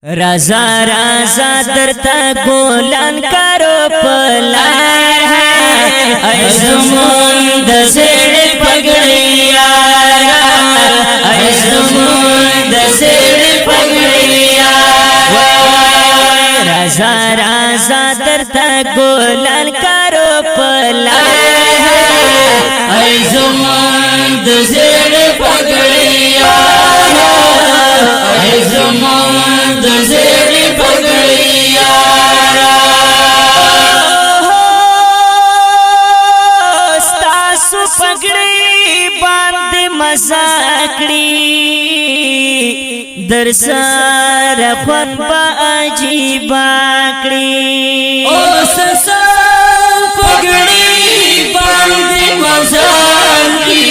रजा रजा दरता गोलान करो पलार है ऐसमुंद सेड़ पगड़िया ऐसमुंद सेड़ पगड़िया रजा रजा दरता गोलान करो पलार है ऐसमुंद सेड़ पगड़िया ऐसमुंद सेड़ पगड़िया स्तासु पगड़ी बांध मजाकड़ी दरसार खन बाजी बाकड़ी ओ ससा पगड़ी बांध मजाकड़ी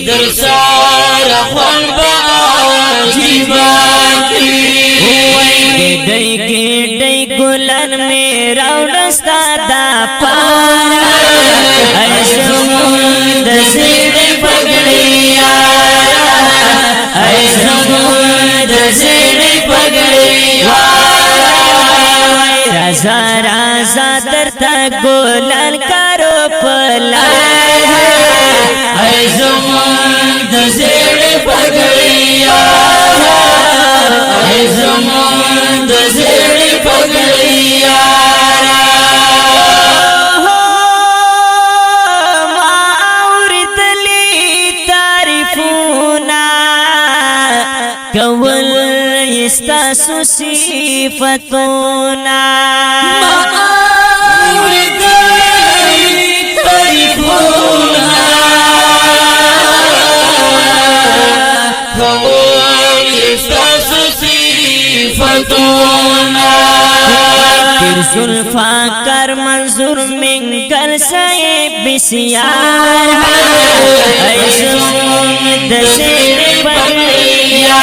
दरसार खन बाजी बाकड़ी डई गुलन में रौनस्ता दा पारा ऐसमुंद सेड़ पगड़िया ऐसमुंद सेड़ पगड़िया रजा रजा दरता गोलान करो पलार ऐसमुंद सेड़ पगड़िया ऐसमुंद सेड़ पगड़िया कवल इस्तासु सिफतोना जुल्फा कर मंजूर मिंगल से बिसियार ऐसमुंद सेड़ पगड़िया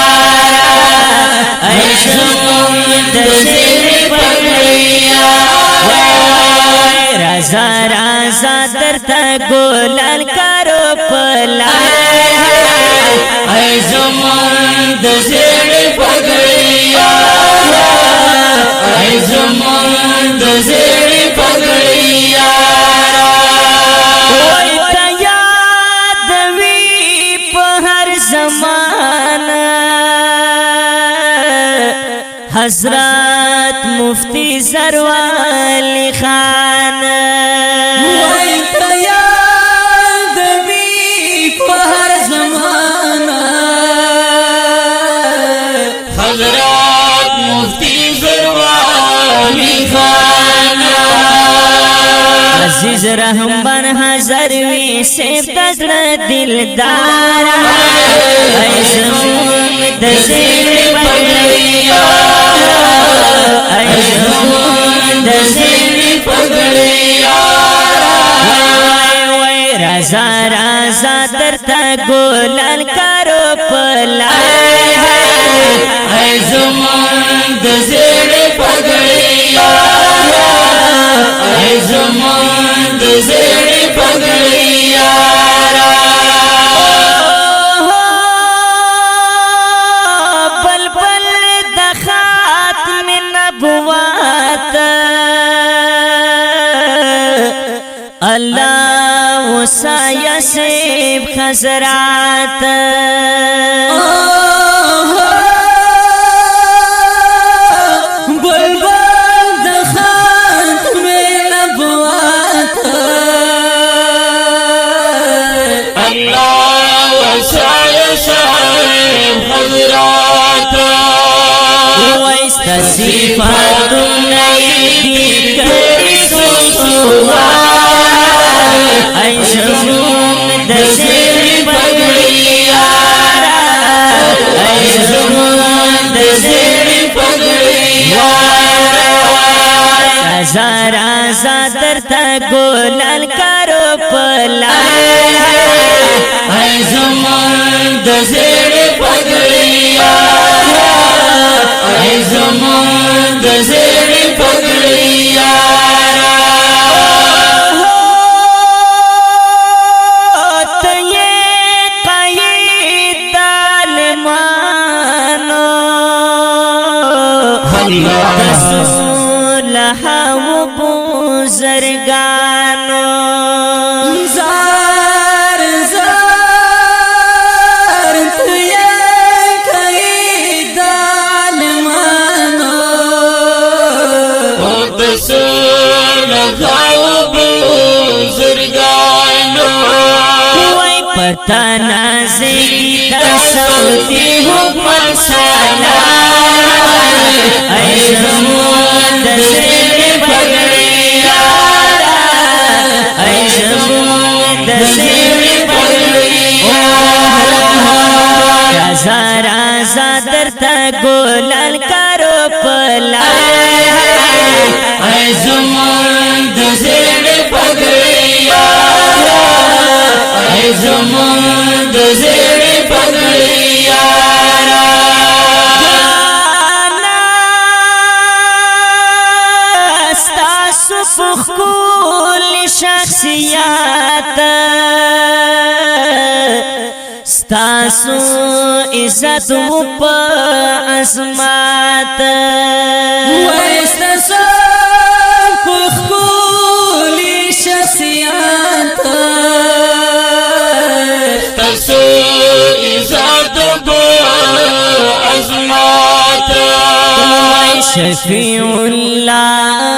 ऐसमुंद सेड़ पगड़िया रजा रजा दरता गोलान करो पलार ऐसमुंद सेड़ पगड़िया ऐसमुंद सेड़ पगड़िया यादवी पहर जमाना हजरत मुफ्ती सरवाली खान यादवी पहर जमाना हजरत मुफ्ती सरवाली खान अजीज रहमान हजरवी से तगड़ दिलदारा ऐसमुंद सेड़ पगड़िया ऐसमुंद सेड़ पगड़िया रजा रजा दरता गोलान करो पलार ऐसमुंद सेड़ पगड़िया ऐसमुंद सेड़ पगड़िया बल बल दखात में नबुवात अल्लाह वसाया से खसरात सिफात नहीं करी सुसुआ ऐसमुंद सेड़ पगड़िया ऐसमुंद सेड़ पगड़िया रजा रजा दरता गोलान करो पलार ऐसमुंद सेड़ पगड़िया ऐसमुंद सेड़ पगड़िया तो ये कई दाल मानो الله رسول هاو بزرگانو زار زار تو یہ کئی دالمانو رسول غاوب زرگانو وای پتا نازگی تسوتی حکمت سلام ای زمون دزر پگڑی یارا ای زمون دزر پگڑی رازا رازا درتا گولال کارو پلا ای زمان دزر پگڑی یارا ای زمان دزر پگڑی یارا ستاسو پخکول شخصیات ستاسو عزت و پا عظمت وستاسو پخکول شخصیات ستاسو عزت و پا عظمت شفیع اللہ